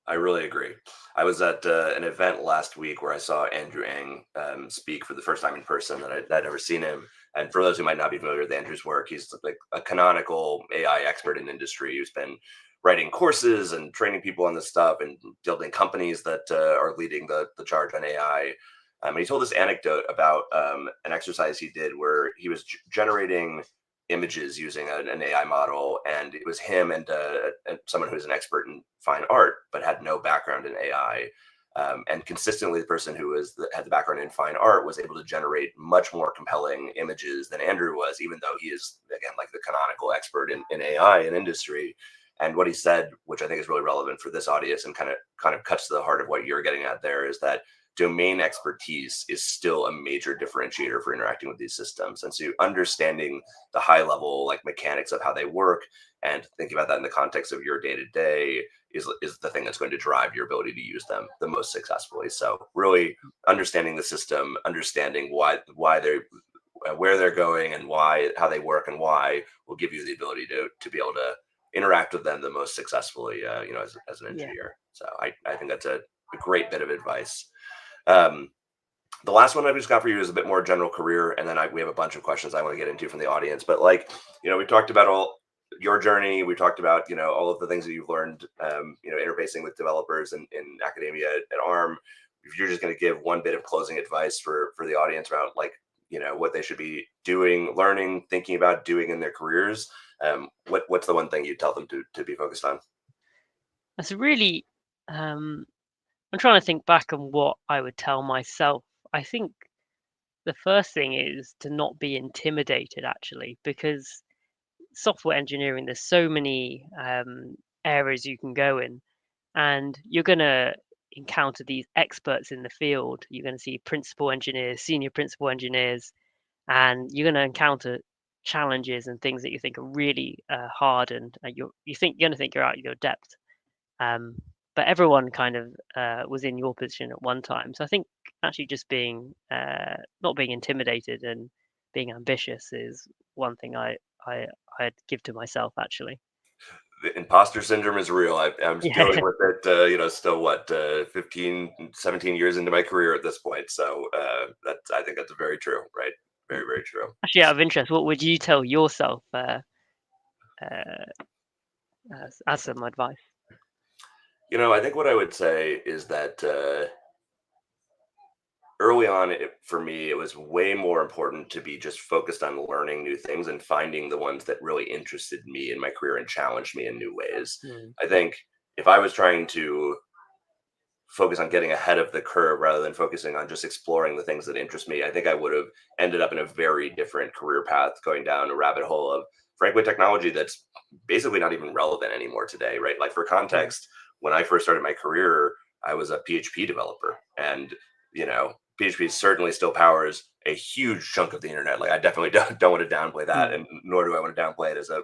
I really agree. I was at an event last week where I saw Andrew Ng speak for the first time in person, that I'd never seen him. And for those who might not be familiar with Andrew's work, he's like a canonical AI expert in industry who's been writing courses and training people on this stuff and building companies that are leading the charge on AI. And he told this anecdote about an exercise he did where he was generating images using an AI model, and it was him and someone who's an expert in fine art but had no background in AI. And consistently, the person who had the background in fine art was able to generate much more compelling images than Andrew was, even though he is, again, like the canonical expert in AI and industry. And what he said, which I think is really relevant for this audience and kind of cuts to the heart of what you're getting at there, is that domain expertise is still a major differentiator for interacting with these systems. And so understanding the high level like mechanics of how they work and thinking about that in the context of your day to day is the thing that's going to drive your ability to use them the most successfully. So really understanding the system, understanding why they're where they're going and how they work and why will give you the ability to be able to interact with them the most successfully, as an engineer. So I think that's a great bit of advice. The last one I've just got for you is a bit more general career, and then we have a bunch of questions I want to get into from the audience. But we talked about all your journey. We talked about all of the things that you've learned, interfacing with developers in academia at ARM. If you're just going to give one bit of closing advice for the audience around what they should be doing, learning, thinking about doing in their careers, what's the one thing you'd tell them to be focused on? That's really I'm trying to think back on what I would tell myself. I think the first thing is to not be intimidated, actually, because software engineering, there's so many areas you can go in, and you're going to encounter these experts in the field. You're going to see principal engineers, senior principal engineers, and you're going to encounter challenges and things that you think are really hard, and you're going to think you're out of your depth. But everyone kind of was in your position at one time. So I think actually just being not being intimidated and being ambitious is one thing I'd give to myself, actually. The imposter syndrome is real. I'm Yeah. dealing with it, still 15, 17 years into my career at this point. So I think that's very true, right? Very, very true. Actually, out of interest, what would you tell yourself as some advice? I think what I would say is that early on, for me, it was way more important to be just focused on learning new things and finding the ones that really interested me in my career and challenged me in new ways. I think if I was trying to focus on getting ahead of the curve rather than focusing on just exploring the things that interest me, I think I would have ended up in a very different career path, going down a rabbit hole of, frankly, technology that's basically not even relevant anymore today, right? Like, for context, when I first started my career, I was a PHP developer, and PHP certainly still powers a huge chunk of the internet. Like, I definitely don't want to downplay that, and nor do I want to downplay it as a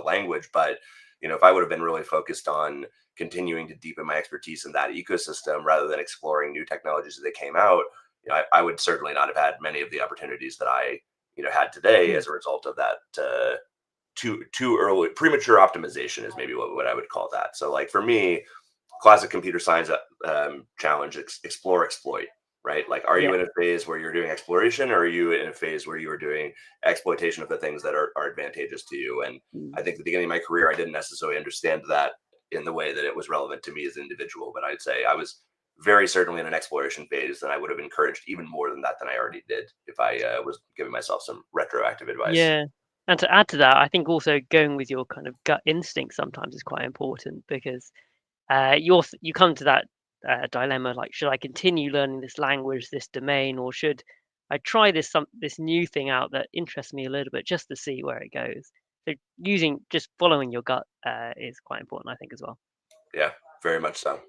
language. But if I would have been really focused on continuing to deepen my expertise in that ecosystem rather than exploring new technologies as they came out, I would certainly not have had many of the opportunities that I had today as a result of that. Too early, premature optimization is maybe what I would call that. So, like, for me, classic computer science challenge: explore, exploit. Right? Like, are you in a phase where you're doing exploration, or are you in a phase where you are doing exploitation of the things that are advantageous to you? And I think at the beginning of my career, I didn't necessarily understand that in the way that it was relevant to me as an individual. But I'd say I was very certainly in an exploration phase, and I would have encouraged even more than that than I already did if I was giving myself some retroactive advice. Yeah. And to add to that, I think also going with your kind of gut instinct sometimes is quite important, because you come to that dilemma, like, should I continue learning this language, this domain, or should I try this new thing out that interests me a little bit just to see where it goes? So just following your gut is quite important, I think, as well. Yeah, very much so.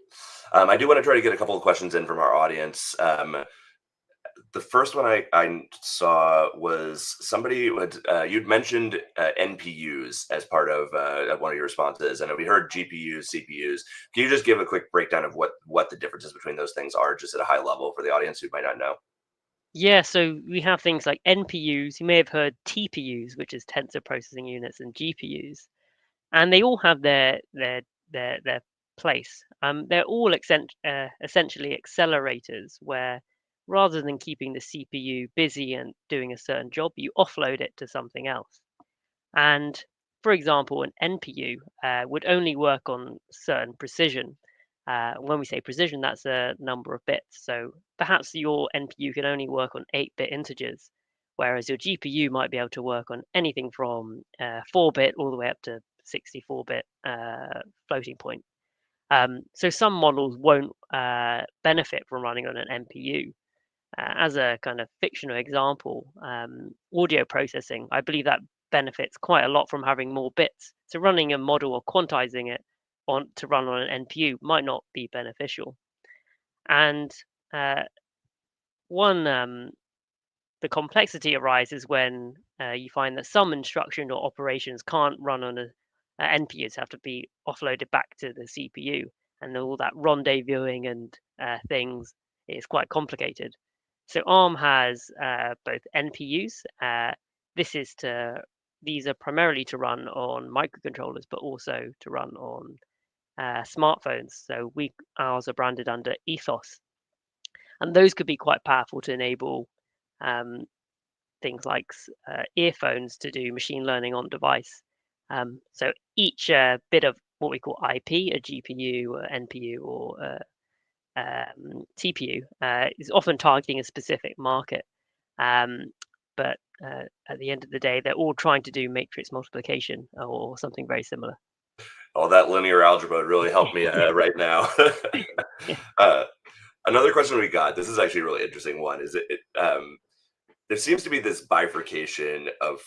I do want to try to get a couple of questions in from our audience. The first one I saw was somebody you'd mentioned NPUs as part of one of your responses, and we heard GPUs, CPUs. Can you just give a quick breakdown of what the differences between those things are, just at a high level, for the audience who might not know? Yeah, so we have things like NPUs. You may have heard TPUs, which is tensor processing units, and GPUs, and they all have their place. They're all essentially accelerators, where rather than keeping the CPU busy and doing a certain job, you offload it to something else. And for example, an NPU would only work on certain precision. When we say precision, that's a number of bits. So perhaps your NPU can only work on 8-bit integers, whereas your GPU might be able to work on anything from 4-bit all the way up to 64-bit floating point. So some models won't benefit from running on an NPU. As a kind of fictional example, audio processing, I believe that benefits quite a lot from having more bits. So running a model or quantizing it to run on an NPU might not be beneficial. And uh, the complexity arises when you find that some instruction or operations can't run on NPUs, have to be offloaded back to the CPU, and all that rendezvousing and things is quite complicated. So ARM has both NPUs. These are primarily to run on microcontrollers, but also to run on smartphones. So ours are branded under Ethos, and those could be quite powerful to enable um, things like earphones to do machine learning on device. So each bit of what we call IP, a GPU, or NPU, or TPU, is often targeting a specific market. But at the end of the day, they're all trying to do matrix multiplication or something very similar. All that linear algebra would really help me right now. Yeah. Another question we got, this is actually a really interesting one, is there seems to be this bifurcation of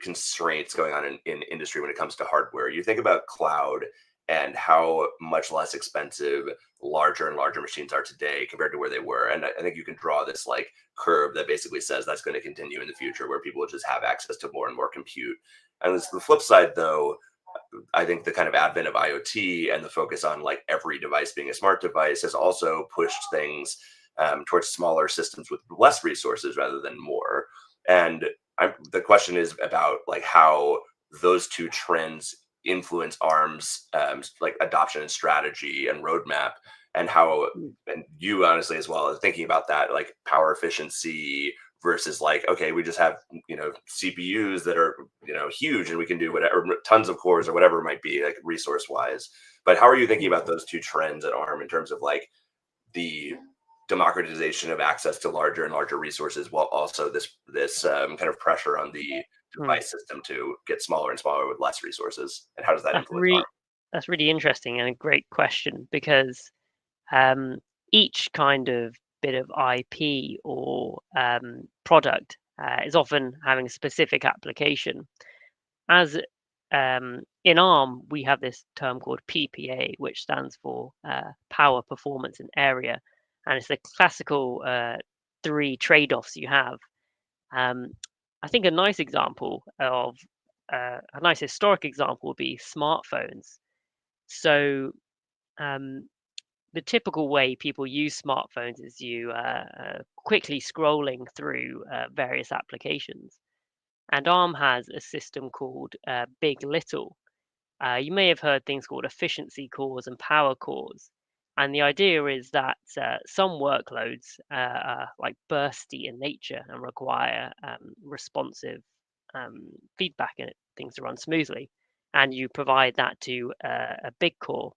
constraints going on in industry when it comes to hardware. You think about cloud and how much less expensive larger and larger machines are today compared to where they were. And I think you can draw this like curve that basically says that's going to continue in the future, where people will just have access to more and more compute. And this, the flip side, though, I think the kind of advent of IoT and the focus on like every device being a smart device has also pushed things towards smaller systems with less resources rather than more. And the question is about like how those two trends influence ARM's like adoption and strategy and roadmap, and how, and you honestly as well, thinking about that, like power efficiency versus like, okay, we just have, CPUs that are, huge and we can do whatever, tons of cores or whatever it might be, like resource wise. But how are you thinking about those two trends at ARM in terms of like the democratization of access to larger and larger resources, while also this kind of pressure on the device system to get smaller and smaller with less resources, and how does that influence ARM? That's really interesting and a great question, because each kind of bit of IP or product is often having a specific application. As in ARM, we have this term called PPA, which stands for power, performance, and area, and it's the classical three trade-offs you have. I think a nice example of a nice historic example would be smartphones. So the typical way people use smartphones is you quickly scrolling through various applications. And ARM has a system called Big Little. You may have heard things called efficiency cores and power cores. And the idea is that some workloads are like bursty in nature and require responsive feedback and things to run smoothly. And you provide that to a big core.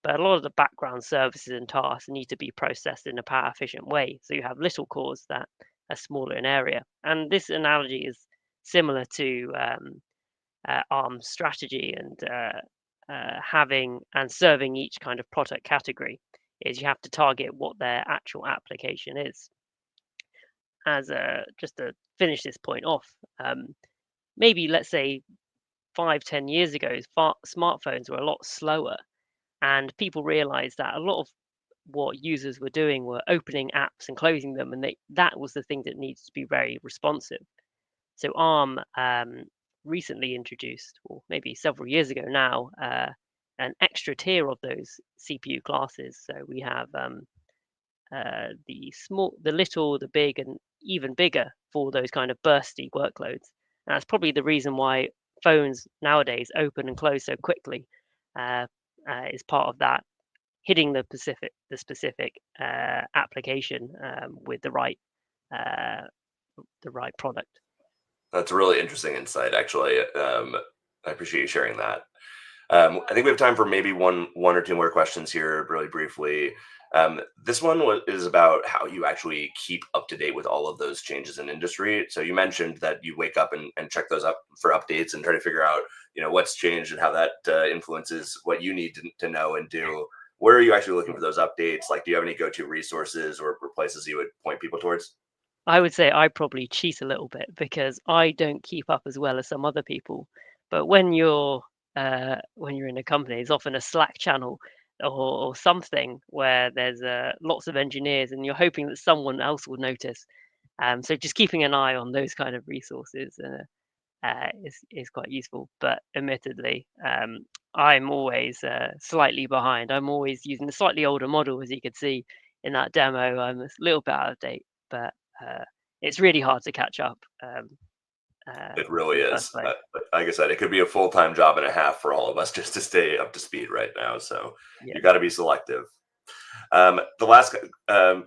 But a lot of the background services and tasks need to be processed in a power efficient way. So you have little cores that are smaller in area. And this analogy is similar to ARM's strategy, and having and serving each kind of product category is you have to target what their actual application is. As just to finish this point off, maybe let's say 5-10 years ago, smartphones were a lot slower, and people realized that a lot of what users were doing were opening apps and closing them, and that was the thing that needs to be very responsive. So ARM recently introduced, or maybe several years ago now, an extra tier of those CPU classes. So we have the little, the big, and even bigger for those kind of bursty workloads. And that's probably the reason why phones nowadays open and close so quickly. Is part of that, hitting the specific application with the right product. That's a really interesting insight, actually. I appreciate you sharing that. I think we have time for maybe one or two more questions here, really briefly. This one is about how you actually keep up to date with all of those changes in industry. So you mentioned that you wake up and check those up for updates and try to figure out, what's changed and how that influences what you need to know and do. Where are you actually looking for those updates? Like, do you have any go-to resources or places you would point people towards? I would say I probably cheat a little bit because I don't keep up as well as some other people. But when you're in a company, it's often a Slack channel or something where there's lots of engineers, and you're hoping that someone else will notice. So just keeping an eye on those kind of resources is quite useful. But admittedly, I'm always slightly behind. I'm always using a slightly older model, as you could see in that demo. I'm a little bit out of date, but it's really hard to catch up. It really in the is. first place. Like I said, it could be a full-time job and a half for all of us just to stay up to speed right now. So Yeah. you got to be selective. The last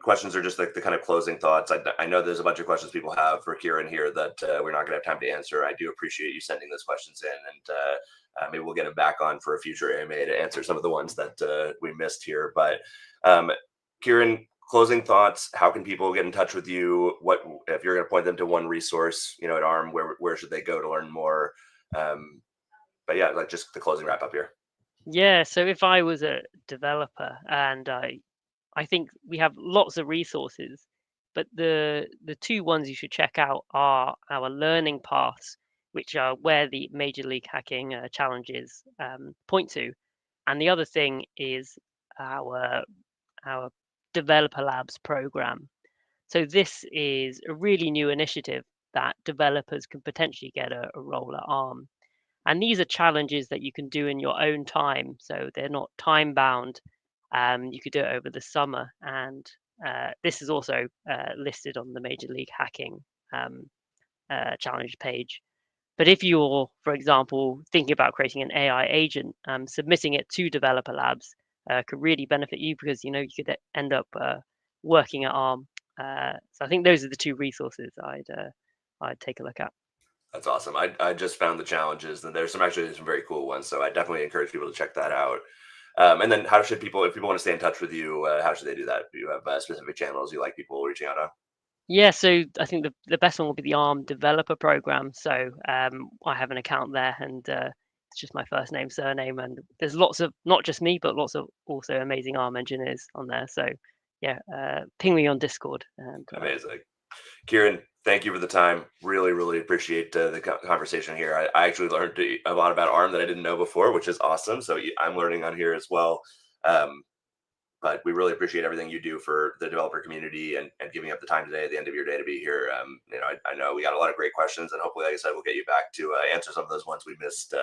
questions are just like the kind of closing thoughts. I know there's a bunch of questions people have for Kieran here that we're not going to have time to answer. I do appreciate you sending those questions in, and maybe we'll get him back on for a future AMA to answer some of the ones that we missed here. But Kieran, closing thoughts. How can people get in touch with you? What if you're going to point them to one resource, at ARM? Where should they go to learn more? But yeah, like just the closing wrap up here. Yeah, so if I was a developer, and I think we have lots of resources, but the two ones you should check out are our learning paths, which are where the Major League Hacking challenges point to, and the other thing is our Developer Labs program. So this is a really new initiative that developers can potentially get a role at ARM. And these are challenges that you can do in your own time. So they're not time bound. You could do it over the summer. And this is also listed on the Major League Hacking challenge page. But if you're, for example, thinking about creating an AI agent, submitting it to Developer Labs could really benefit you because, you could end up working at ARM. So I think those are the two resources I'd take a look at. That's awesome. I just found the challenges, and there's some very cool ones. So I definitely encourage people to check that out. And then how should people, if people want to stay in touch with you, how should they do that? Do you have specific channels you like people reaching out on? Yeah, so I think the best one will be the ARM developer program. So I have an account there, and it's just my first name, surname, and there's lots of, not just me, but lots of also amazing ARM engineers on there. So yeah, ping me on Discord. And, Amazing. Kieran, thank you for the time. Really, really appreciate the conversation here. I actually learned a lot about ARM that I didn't know before, which is awesome. So I'm learning on here as well. But we really appreciate everything you do for the developer community and giving up the time today at the end of your day to be here. I know we got a lot of great questions, and hopefully, like I said, we'll get you back to answer some of those ones we missed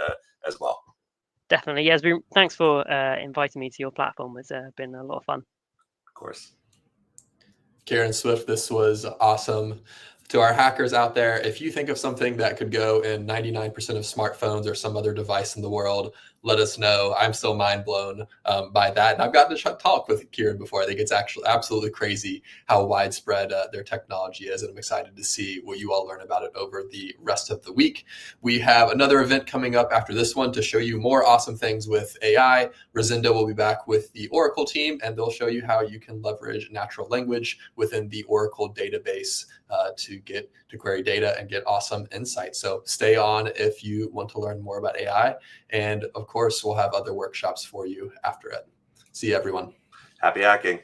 as well. Definitely. Yes. Thanks for inviting me to your platform. It's been a lot of fun. Of course. Kieran Swift, this was awesome. To our hackers out there, if you think of something that could go in 99% of smartphones or some other device in the world, let us know. I'm still mind blown by that. And I've gotten to talk with Kieran before. I think it's actually absolutely crazy how widespread their technology is. And I'm excited to see what you all learn about it over the rest of the week. We have another event coming up after this one to show you more awesome things with AI. Rosendo will be back with the Oracle team, and they'll show you how you can leverage natural language within the Oracle database to query data and get awesome insights. So stay on if you want to learn more about AI. And of course, we'll have other workshops for you after it. See you, everyone. Happy hacking.